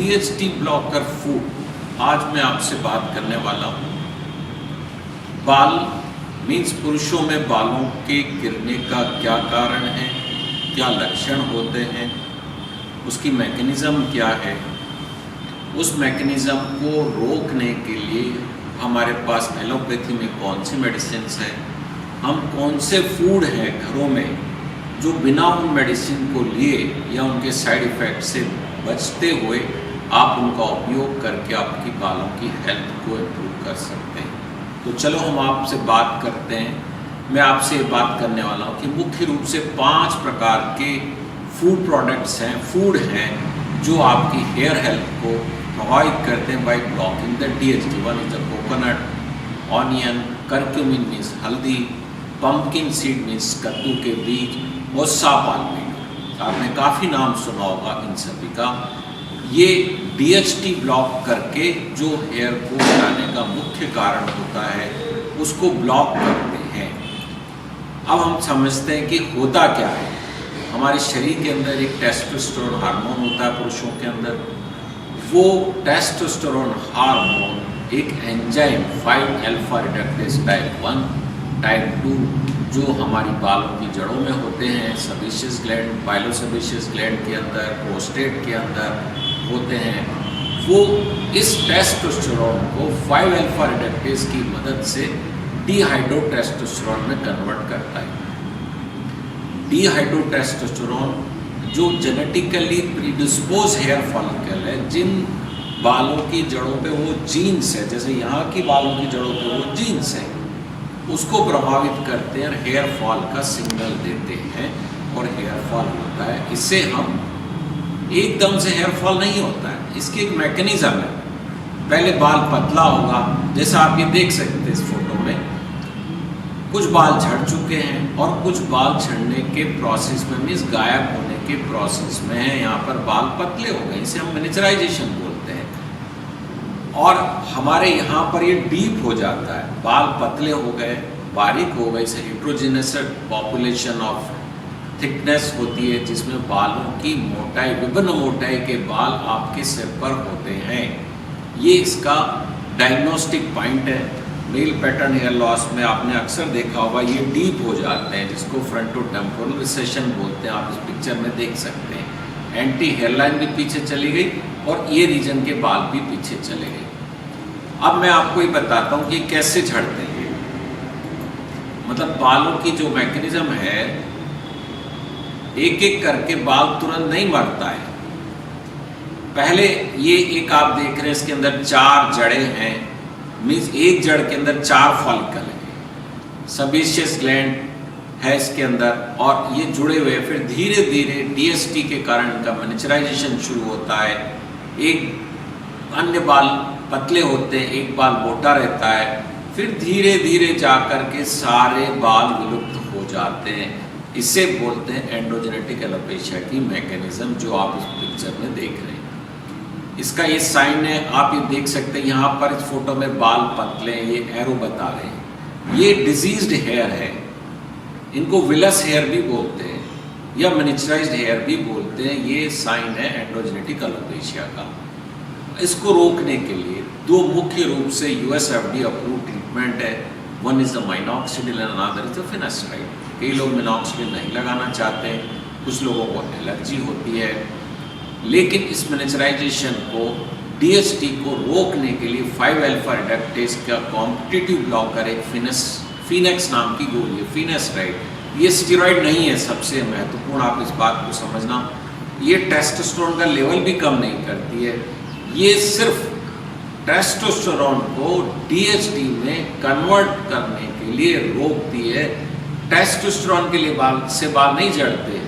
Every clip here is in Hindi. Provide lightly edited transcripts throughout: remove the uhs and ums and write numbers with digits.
DHT blocker food. आज मैं आपसे बात करने वाला हूँ बाल मीन्स पुरुषों में बालों के गिरने का क्या कारण है, क्या लक्षण होते हैं, उसकी मैकेनिज़्म क्या है, उस मैकेनिज़्म को रोकने के लिए हमारे पास एलोपैथी में कौन सी मेडिसिन है, हम कौन से फूड हैं घरों में जो बिना उन मेडिसिन को लिए या उनके साइड इफ़ेक्ट से बचते हुए आप उनका उपयोग करके आपकी बालों की हेल्थ को इम्प्रूव कर सकते हैं। तो चलो हम आपसे बात करते हैं। मैं आपसे ये बात करने वाला हूँ कि मुख्य रूप से 5 प्रकार के फूड प्रोडक्ट्स हैं, फूड हैं जो आपकी हेयर हेल्थ को प्रभावित करते हैं by blocking the DHT। One is the coconut, onion, curcumin means हल्दी, पंपकिन सीड मीन्स कद्दू के बीज और सापालमेट। आपने काफ़ी नाम सुना होगा इन सभी का। ये DHT ब्लॉक करके जो हेयर को गिराने का मुख्य कारण होता है उसको ब्लॉक करते हैं। अब हम समझते हैं कि होता क्या है। हमारे शरीर के अंदर एक टेस्टोस्टेरोन हार्मोन होता है पुरुषों के अंदर। वो टेस्टोस्टेरोन हार्मोन एक एंजाइम 5-अल्फा रिडक्टेज टाइप 1, टाइप 2 जो हमारी बालों की जड़ों में होते हैं, सेबेशियस ग्लैंड, पाइलोसेबेशियस ग्लैंड के अंदर, प्रोस्टेट के अंदर होते हैं, वो इस टेस्टोस्टेरोन को 5-अल्फा रिडक्टेज की मदद से डीहाइड्रोटेस्टोस्टेरोन में कन्वर्ट करता है। डीहाइड्रोटेस्टोस्टेरोन जो जेनेटिकली प्रीडिस्पोज हेयर फॉलिकल है, जिन बालों की जड़ों पे वो जीन्स है, जैसे यहाँ की बालों की जड़ों पे वो जीन्स है, उसको प्रभावित करते हैं और हेयर फॉल का सिग्नल देते हैं और हेयर फॉल होता है। इससे हम एकदम से हेयर फॉल नहीं होता है, इसकी एक मैकेनिज़्म है। पहले बाल पतला होगा, जैसा आप ये देख सकते हैं इस फोटो में, कुछ बाल झड़ चुके हैं और कुछ बाल झड़ने के प्रोसेस में मीन्स गायब होने के प्रोसेस में है। यहाँ पर बाल पतले हो गए, इसे हम मिनिएचराइजेशन बोलते हैं। और हमारे यहाँ पर ये डीप हो जाता है, बाल पतले हो गए, बारीक हो गए, इसे हेटेरोजेनस पॉपुलेशन ऑफ थिकनेस होती है जिसमें बालों की मोटाई, विभिन्न मोटाई के बाल आपके सिर पर होते हैं। ये इसका डायग्नोस्टिक पॉइंट है। मेल पैटर्न हेयर लॉस में आपने अक्सर देखा होगा ये डीप हो जाते हैं, जिसको फ्रंटोटेम्पोरल रिसेशन बोलते हैं। आप इस पिक्चर में देख सकते हैं। एंटी हेयरलाइन भी पीछे चली गई और ये रीजन के बाल भी पीछे चले गए। अब मैं आपको ये बताता हूँ कि कैसे झड़ते हैं। मतलब बालों की जो मैकेनिज्म है, एक एक करके बाल तुरंत नहीं मरता है। पहले ये एक आप देख रहे हैं, इसके अंदर 4 जड़ें हैं, मीन्स एक जड़ के अंदर 4 फॉलिकल है, सेबेशियस ग्लैंड है इसके अंदर और ये जुड़े हुए। फिर धीरे धीरे DHT के कारण इनका मिनिएचराइजेशन शुरू होता है। एक अन्य बाल पतले होते हैं, एक बाल मोटा रहता है, फिर धीरे धीरे जाकर के सारे बाल विलुप्त हो जाते हैं। इसे बोलते हैं एंडोजेनेटिक एलोपेशिया की मैकेनिज्म, जो आप इस पिक्चर में देख रहे हैं। इसका ये साइन है, आप ये देख सकते हैं यहाँ पर इस फोटो में बाल पतले हैं, ये एरो बता रहे हैं। ये डिजीज्ड हेयर है, इनको विलस हेयर भी बोलते हैं या मिनिएचराइज्ड हेयर भी बोलते हैं। ये साइन है एंडोजेनेटिक एलोपेशिया का। इसको रोकने के लिए 2 मुख्य रूप से USFDA अप्रूव ट्रीटमेंट है। One is the minoxidil and another is the finasteride. कई लोग मिनॉक्सिडिल नहीं लगाना चाहते हैं, कुछ लोगों को एलर्जी होती है। लेकिन इस मिनिएचराइजेशन को, DHT को रोकने के लिए 5-अल्फा रिडक्टेज का कॉम्पिटिटिव ब्लॉकर एक फिनेक्स नाम की गोली है, फिनेस्ट्राइड। ये स्टेरॉइड नहीं है, सबसे महत्वपूर्ण आप इस बात को समझना। ये टेस्टोस्टेरोन का लेवल भी कम नहीं करती है, ये सिर्फ टेस्टोस्टेरोन को DHT में कन्वर्ट करने के लिए रोकती है। टेस्टोस्टेरोन के लिए बाल नहीं झड़ते,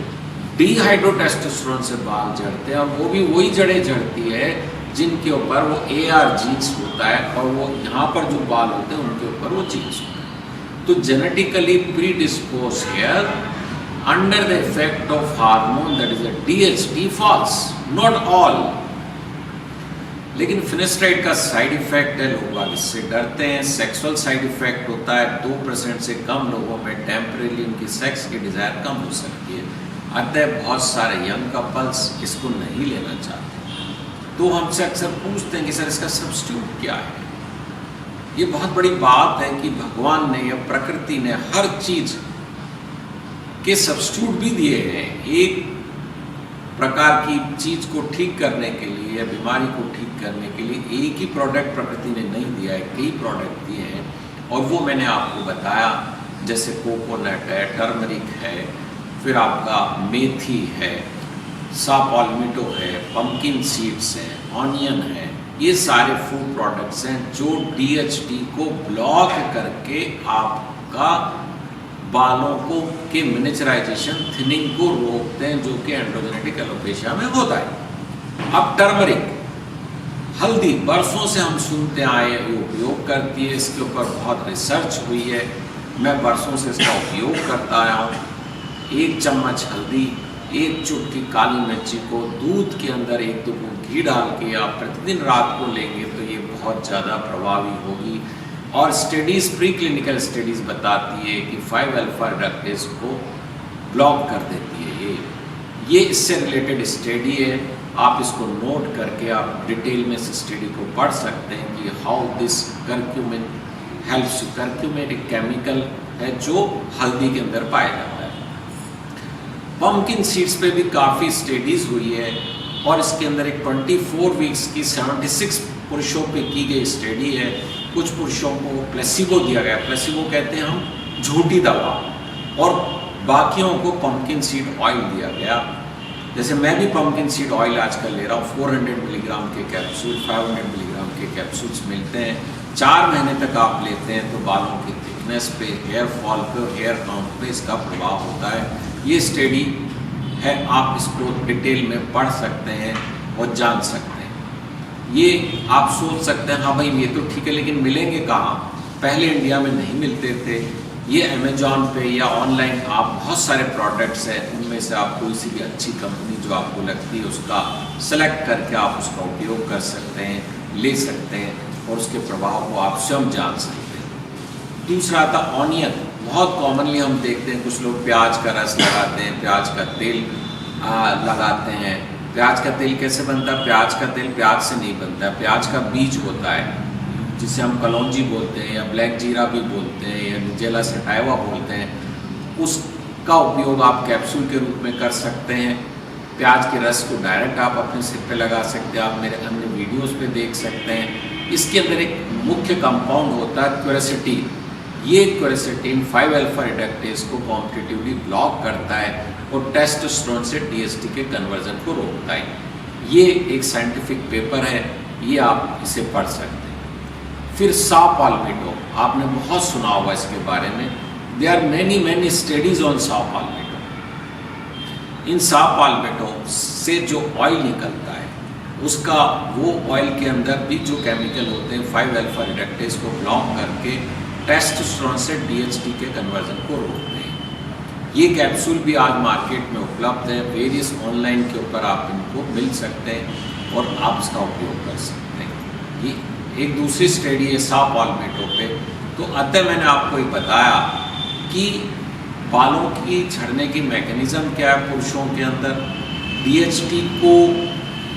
डीहाइड्रोटेस्टोस्टेरोन से बाल झड़ते हैं, और वो भी वही जड़ें झड़ती है जिनके ऊपर वो AR जीन्स होता है और वो यहाँ पर जो बाल होते हैं उनके ऊपर वो जीन्स होता है। तो genetically predispose hair under the effect of hormone that is DHT falls, not all. लेकिन फिनेस्ट्राइड का साइड इफेक्ट है, लोग इससे डरते हैं। सेक्सुअल साइड इफेक्ट होता है, 2% से कम लोगों में टेम्परेरी उनकी सेक्स की डिज़ायर कम हो सकती है। अतः बहुत सारे यंग कपल्स इसको नहीं लेना चाहते। तो हमसे अक्सर पूछते हैं कि सर इसका सब्स्टिट्यूट क्या है। ये बहुत बड़ी बात है कि भगवान ने या प्रकृति ने हर चीज के सब्स्टिट्यूट भी दिए हैं। एक प्रकार की चीज को ठीक करने के लिए या बीमारी को ठीक करने के लिए एक ही प्रोडक्ट प्रकृति ने नहीं दिया है, कई प्रोडक्ट दिए हैं। और वो मैंने आपको बताया, जैसे कोकोनट है, टर्मरिक है, फिर आपका मेथी है, सा पाल्मिटो है, पंपकिन सीड्स है, ऑनियन है। ये सारे फूड प्रोडक्ट्स हैं जो DHT को ब्लॉक करके आपका बालों को के मिनिचराइजेशन, थिनिंग को रोकते हैं, जो कि एंड्रोजेनेटिक एलोपेशिया में होता है। अब टर्मरिक, हल्दी, बरसों से हम सुनते आए ये उपयोग करती है, इसके ऊपर बहुत रिसर्च हुई है, मैं बरसों से इसका उपयोग करता आया हूँ। 1 चम्मच हल्दी, 1 चुटकी काली मिर्ची को दूध के अंदर 1-2 बूंद घी डाल के आप प्रतिदिन रात को लेंगे तो ये बहुत ज़्यादा प्रभावी होगी। और स्टडीज़, प्री क्लिनिकल स्टडीज़ बताती है कि 5-अल्फा रिडक्टेज को ब्लॉक कर देती है। ये इससे रिलेटेड स्टडी है, आप इसको नोट करके आप डिटेल में इस स्टडी को पढ़ सकते हैं कि how this curcumin helps. Curcumin एक केमिकल है जो हल्दी के अंदर पाया जाता है। पंपकिन सीड्स पे भी काफ़ी स्टडीज़ हुई है और इसके अंदर एक 24 वीक्स की 76 पुरुषों पे की गई स्टडी है। कुछ पुरुषों को प्लेसिबो दिया गया, प्लेसिबो कहते हैं हम झूठी दवा, और बाकियों को पंपकिन सीड ऑयल दिया गया। जैसे मैं भी पंपकिन सीड ऑयल आजकल ले रहा हूँ, 400 मिलीग्राम के कैप्सूल, 500 मिलीग्राम के कैप्सूल्स मिलते हैं। 4 महीने तक आप लेते हैं तो बालों की थिकनेस पे, हेयर फॉल पे, हेयर काउंट पे इसका प्रभाव होता है। ये स्टडी है, आप इसको डिटेल में पढ़ सकते हैं और जान सकते हैं। ये आप सोच सकते हैं हाँ भाई ये तो ठीक है, लेकिन मिलेंगे कहाँ? पहले इंडिया में नहीं मिलते थे। ये अमेजॉन पे या ऑनलाइन आप बहुत सारे प्रोडक्ट्स हैं, उनमें से आप कोई सी भी अच्छी कंपनी जो आपको लगती है उसका सेलेक्ट करके आप उसका उपयोग कर सकते हैं, ले सकते हैं और उसके प्रभाव को आप स्वयं जान सकते हैं। दूसरा आता ऑनियन। बहुत कॉमनली हम देखते हैं कुछ लोग प्याज का रस लगाते हैं, प्याज का तेल लगाते हैं। प्याज का तेल कैसे बनता है? प्याज का तेल प्याज से नहीं बनता है, प्याज का बीज होता है जिसे हम कलौंजी बोलते हैं या ब्लैक जीरा भी बोलते हैं या निजेला सटाइवा बोलते हैं। उसका उपयोग आप कैप्सूल के रूप में कर सकते हैं। प्याज के रस को डायरेक्ट आप अपने सिर पे लगा सकते हैं, आप मेरे अन्य वीडियोस पे देख सकते हैं। इसके अंदर एक मुख्य कंपाउंड होता है क्वेरसेटीन। ये क्वेरसेटीन 5-अल्फा रिडक्टेज को कॉम्पिटिटिवली ब्लॉक करता है और टेस्टोस्टेरोन से DHT के कन्वर्जन को रोकता है। ये एक साइंटिफिक पेपर है, ये आप इसे पढ़ सकते हैं। फिर सा पाल्मिटो, आपने बहुत सुना होगा इसके बारे में। There are many studies on saw palmetto. इन सा पाल्मिटो से जो ऑयल निकलता है उसका, वो ऑयल के अंदर भी जो केमिकल होते हैं 5-अल्फा रिडक्टेज को ब्लॉक करके टेस्टोस्टेरोन से DHT के कन्वर्जन को रोकते हैं। ये कैप्सूल भी आज मार्केट में उपलब्ध है, वेरियस ऑनलाइन के ऊपर आप इनको मिल सकते हैं और आप इसका उपयोग कर सकते हैं। ये एक दूसरी स्टडी है सा पाल्मिटो पे। तो अतः मैंने आपको ये बताया कि बालों की झड़ने की मैकेनिज्म क्या है पुरुषों के अंदर। DHT को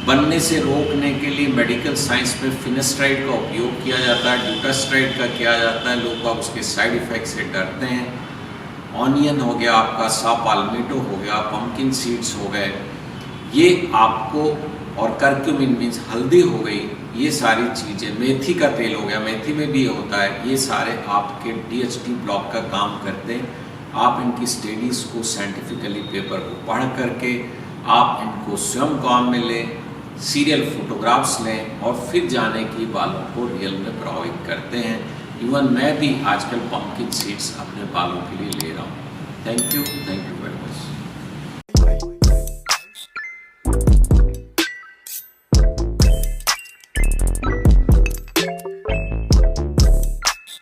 बनने से रोकने के लिए मेडिकल साइंस में फिनेस्ट्राइड का उपयोग किया जाता है, ड्यूटास्ट्राइड का किया जाता है। लोग आप उसके साइड इफ़ेक्ट से डरते हैं। ऑनियन हो गया आपका, सा पाल्मिटो हो गया, पंपकिन सीड्स हो गए, ये आपको, और करक्यूमिन मीन्स हल्दी हो गई, ये सारी चीज़ें, मेथी का तेल हो गया, मेथी में भी होता है, ये सारे आपके DHT ब्लॉक का काम करते हैं। आप इनकी स्टडीज़ को साइंटिफिकली पेपर को पढ़ करके आप इनको स्वयं काम में लें, सीरियल फोटोग्राफ्स लें और फिर जाने की बालों को रियल में प्रभावित करते हैं। इवन मैं भी आजकल पंपकिन सीड्स अपने बालों के लिए ले रहा हूँ। Thank you very much.